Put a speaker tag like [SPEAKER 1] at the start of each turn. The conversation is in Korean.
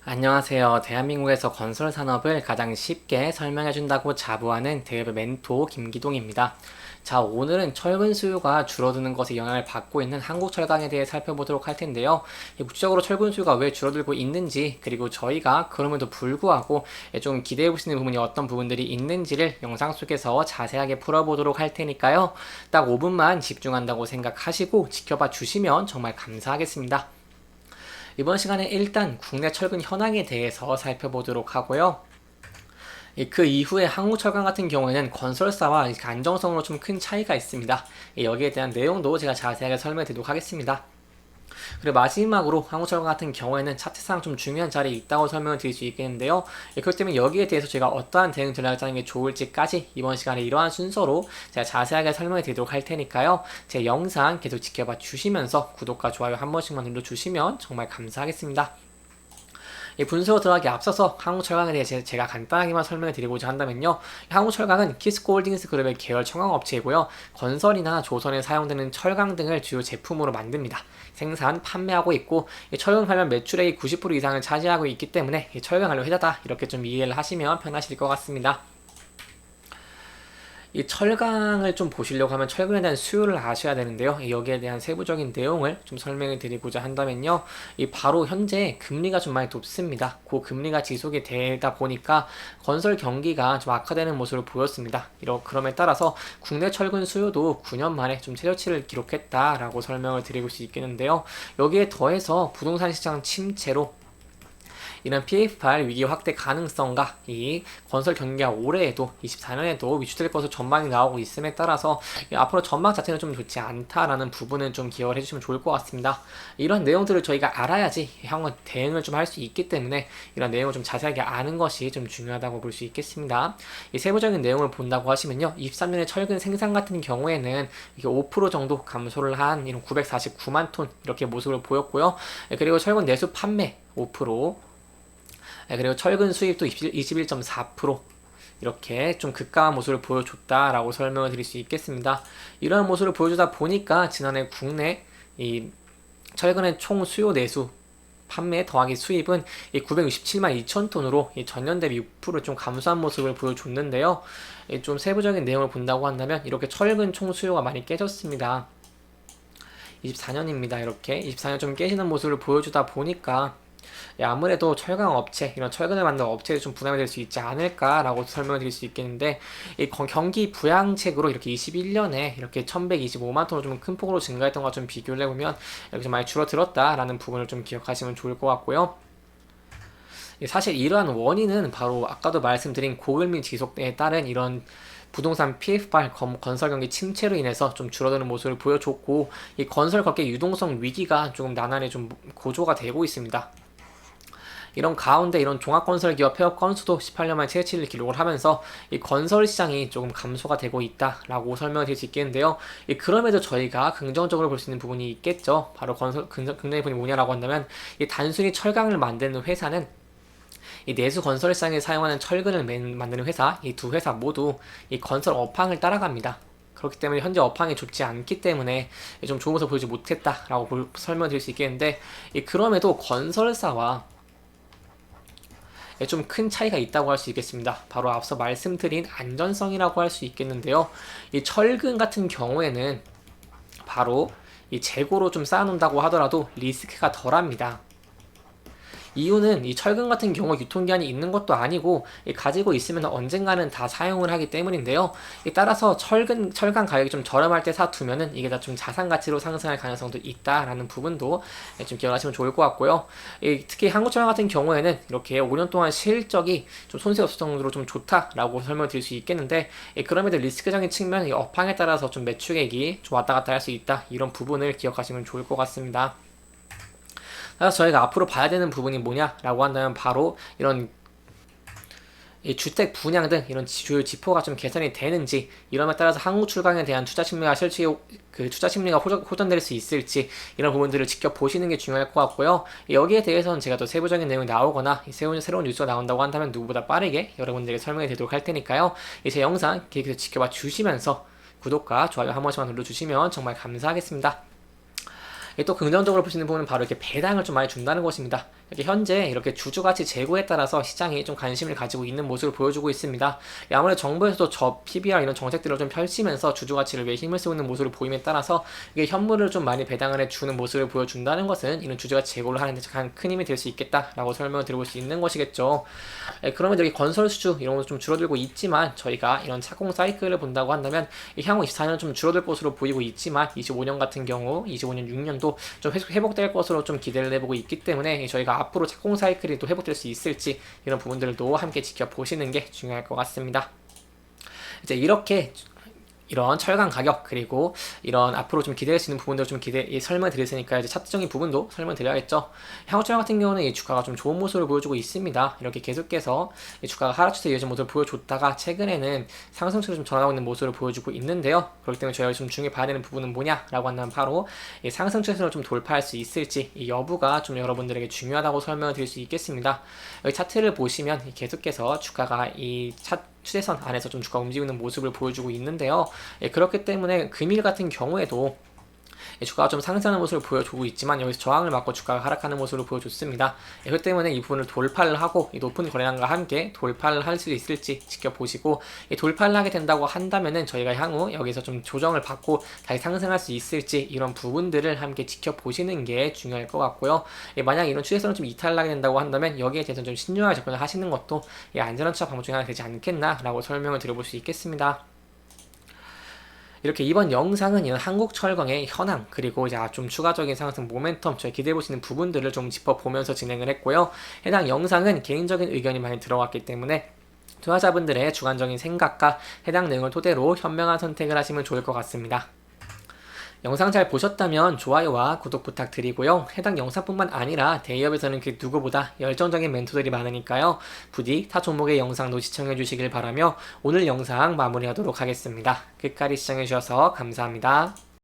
[SPEAKER 1] 안녕하세요. 대한민국에서 건설 산업을 가장 쉽게 설명해준다고 자부하는 대외 멘토 김기동입니다. 자, 오늘은 철근 수요가 줄어드는 것에 영향을 받고 있는 한국철강에 대해 살펴보도록 할 텐데요. 구체적으로 철근 수요가 왜 줄어들고 있는지, 그리고 저희가 그럼에도 불구하고 좀 기대해 보시는 부분이 어떤 부분들이 있는지를 영상 속에서 자세하게 풀어보도록 할 테니까요. 딱 5분만 집중한다고 생각하시고 지켜봐 주시면 정말 감사하겠습니다. 이번 시간에 일단 국내 철근 현황에 대해서 살펴보도록 하고요. 그 이후에 한국철강 같은 경우에는 건설사와 안정성으로 좀 큰 차이가 있습니다. 여기에 대한 내용도 제가 자세하게 설명해 드리도록 하겠습니다. 그리고 마지막으로 한국철강 같은 경우에는 차트상 좀 중요한 자리에 있다고 설명을 드릴 수 있겠는데요. 그렇기 때문에 여기에 대해서 제가 어떠한 대응 전략을 짜는 게 좋을지까지 이번 시간에 이러한 순서로 제가 자세하게 설명해 드리도록 할 테니까요. 제 영상 계속 지켜봐 주시면서 구독과 좋아요 한 번씩만 눌러주시면 정말 감사하겠습니다. 이 분석으로 들어가기 앞서서 한국철강에 대해 제가 간단하게만 설명해 드리고자 한다면요. 한국철강은 키스코홀딩스 그룹의 계열 청강업체이고요. 건설이나 조선에 사용되는 철강 등을 주요 제품으로 만듭니다. 생산, 판매하고 있고 철강 관련 매출의 90% 이상을 차지하고 있기 때문에 철강 관련 회사다 이렇게 좀 이해를 하시면 편하실 것 같습니다. 이 철강을 좀 보시려고 하면 철강에 대한 수요를 아셔야 되는데요. 여기에 대한 세부적인 내용을 좀 설명해 드리고자 한다면요. 이 바로 현재 금리가 좀 많이 높습니다. 그 금리가 지속이 되다 보니까 건설 경기가 좀 악화되는 모습을 보였습니다. 그럼에 따라서 국내 철근 수요도 9년 만에 좀 최저치를 기록했다라고 설명을 드리고 수 있겠는데요. 여기에 더해서 부동산 시장 침체로 이런 PF8 위기 확대 가능성과 이 건설 경기가 올해에도 24년에도 위축될 것으로 전망이 나오고 있음에 따라서 앞으로 전망 자체는 좀 좋지 않다라는 부분은 좀 기억을 해주시면 좋을 것 같습니다. 이런 내용들을 저희가 알아야지 향후 대응을 좀 할 수 있기 때문에 이런 내용을 좀 자세하게 아는 것이 좀 중요하다고 볼 수 있겠습니다. 이 세부적인 내용을 본다고 하시면요, 23년에 철근 생산 같은 경우에는 이게 5% 정도 감소를 한 이런 949만 톤 이렇게 모습을 보였고요. 그리고 철근 내수 판매 5%, 그리고 철근 수입도 21.4% 이렇게 좀 급감한 모습을 보여줬다라고 설명을 드릴 수 있겠습니다. 이러한 모습을 보여주다 보니까 지난해 국내 이 철근의 총 수요 내수 판매 더하기 수입은 967만 2천 톤으로 전년 대비 6%좀 감소한 모습을 보여줬는데요. 좀 세부적인 내용을 본다고 한다면 이렇게 철근 총 수요가 많이 깨졌습니다. 24년입니다. 이렇게 24년 좀 깨지는 모습을 보여주다 보니까 아무래도 철강 업체, 이런 철근을 만드는 업체에 좀 부담이 될 수 있지 않을까라고 설명을 드릴 수 있겠는데, 이 경기 부양책으로 이렇게 21년에 이렇게 1125만 톤으로 좀 큰 폭으로 증가했던 것과 좀 비교를 해보면 이렇게 좀 많이 줄어들었다라는 부분을 좀 기억하시면 좋을 것 같고요. 사실 이러한 원인은 바로 아까도 말씀드린 고금리 지속에 따른 이런 부동산 PF8 건설 경기 침체로 인해서 좀 줄어드는 모습을 보여줬고, 이 건설 업계 유동성 위기가 조금 나날이 좀 고조가 되고 있습니다. 이런 가운데 이런 종합건설기업 폐업 건수도 18년 만에 최대치를 기록을 하면서 이 건설 시장이 조금 감소가 되고 있다라고 설명을 드릴 수 있겠는데요. 그럼에도 저희가 긍정적으로 볼 수 있는 부분이 있겠죠. 바로 긍정적인 부분이 뭐냐라고 한다면 이 단순히 철강을 만드는 회사는 이 내수 건설 시장에 사용하는 철근을 만드는 회사, 이 두 회사 모두 이 건설 업황을 따라갑니다. 그렇기 때문에 현재 업황이 좋지 않기 때문에 좀 좋은 모습을 보이지 못했다라고 설명드릴 수 있겠는데, 그럼에도 건설사와 좀 큰 차이가 있다고 할 수 있겠습니다. 바로 앞서 말씀드린 안전성이라고 할 수 있겠는데요. 이 철근 같은 경우에는 바로 이 재고로 좀 쌓아놓는다고 하더라도 리스크가 덜합니다. 이유는 이 철근 같은 경우 유통기한이 있는 것도 아니고 가지고 있으면 언젠가는 다 사용을 하기 때문인데요. 따라서 철강 가격이 좀 저렴할 때 사두면은 이게 다 좀 자산 가치로 상승할 가능성도 있다라는 부분도 좀 기억하시면 좋을 것 같고요. 특히 한국철강 같은 경우에는 이렇게 5년 동안 실적이 좀 손색 없을 정도로 좀 좋다라고 설명을 드릴 수 있겠는데, 그럼에도 리스크적인 측면, 업황에 따라서 좀 매출액이 좀 왔다 갔다 할 수 있다, 이런 부분을 기억하시면 좋을 것 같습니다. 그래서 저희가 앞으로 봐야 되는 부분이 뭐냐라고 한다면 바로 이런 이 주택 분양 등 이런 주요 지표가 좀 개선이 되는지, 이런에 따라서 한국 출강에 대한 투자 심리가 투자 심리가 호전될 수 있을지, 이런 부분들을 지켜보시는 게 중요할 것 같고요. 여기에 대해서는 제가 또 세부적인 내용이 나오거나 새로운 뉴스가 나온다고 한다면 누구보다 빠르게 여러분들에게 설명해 드리도록 할 테니까요. 제 영상 계속 지켜봐 주시면서 구독과 좋아요 한 번씩만 눌러주시면 정말 감사하겠습니다. 또 긍정적으로 보시는 부분은 바로 이렇게 배당을 좀 많이 준다는 것입니다. 이렇게 현재 이렇게 주주가치 재고에 따라서 시장이 좀 관심을 가지고 있는 모습을 보여주고 있습니다. 아무래도 정부에서도 저 PBR 이런 정책들을 좀 펼치면서 주주가치를 위해 힘을 쓰고 있는 모습을 보임에 따라서 이게 현물을 좀 많이 배당을 해주는 모습을 보여준다는 것은 이런 주주가치 재고를 하는데 가장 큰 힘이 될 수 있겠다라고 설명을 드려볼 수 있는 것이겠죠. 그러면 여기 건설 수주 이런 것도 좀 줄어들고 있지만 저희가 이런 착공 사이클을 본다고 한다면 향후 24년은 좀 줄어들 것으로 보이고 있지만 25년 같은 경우 25년 6년도 좀 회복될 것으로 좀 기대를 해보고 있기 때문에 저희가 앞으로 착공 사이클이 또 회복될 수 있을지 이런 부분들도 함께 지켜보시는 게 중요할 것 같습니다. 이제 이렇게 이런 철강 가격 그리고 이런 앞으로 좀 기대할 수 있는 부분들 좀 설명을 드렸으니까 이제 차트적인 부분도 설명드려야겠죠. 향후철강 같은 경우는 이 주가가 좀 좋은 모습을 보여주고 있습니다. 이렇게 계속해서 이 주가가 하락 추세 이어진 모습을 보여줬다가 최근에는 상승세로 좀 전환하고 있는 모습을 보여주고 있는데요. 그렇기 때문에 저희가 좀 중요히 봐야 되는 부분은 뭐냐라고 한다면 바로 이 상승 추세를 좀 돌파할 수 있을지 이 여부가 좀 여러분들에게 중요하다고 설명을 드릴 수 있겠습니다. 여기 차트를 보시면 계속해서 주가가 이 추세선 안에서 좀 주가 움직이는 모습을 보여주고 있는데요. 그렇기 때문에 금일 같은 경우에도 주가가 좀 상승하는 모습을 보여주고 있지만 여기서 저항을 맞고 주가가 하락하는 모습을 보여줬습니다. 그렇기 때문에 이 부분을 돌파를 하고 이 높은 거래량과 함께 돌파를 할 수 있을지 지켜보시고 돌파를 하게 된다고 한다면은 저희가 향후 여기서 좀 조정을 받고 다시 상승할 수 있을지 이런 부분들을 함께 지켜보시는 게 중요할 것 같고요. 만약 이런 추세선을 좀 이탈하게 된다고 한다면 여기에 대해서 좀 신중하게 접근을 하시는 것도 안전한 투자 방법 중에 하나 되지 않겠나라고 설명을 드려볼 수 있겠습니다. 이렇게 이번 영상은 이런 한국철강의 현황 그리고 이제 좀 추가적인 상승 모멘텀 저희 기대해보시는 부분들을 좀 짚어보면서 진행을 했고요. 해당 영상은 개인적인 의견이 많이 들어왔기 때문에 투자자분들의 주관적인 생각과 해당 내용을 토대로 현명한 선택을 하시면 좋을 것 같습니다. 영상 잘 보셨다면 좋아요와 구독 부탁드리고요. 해당 영상뿐만 아니라 대기업에서는 그 누구보다 열정적인 멘토들이 많으니까요. 부디 타 종목의 영상도 시청해 주시길 바라며 오늘 영상 마무리하도록 하겠습니다. 끝까지 시청해 주셔서 감사합니다.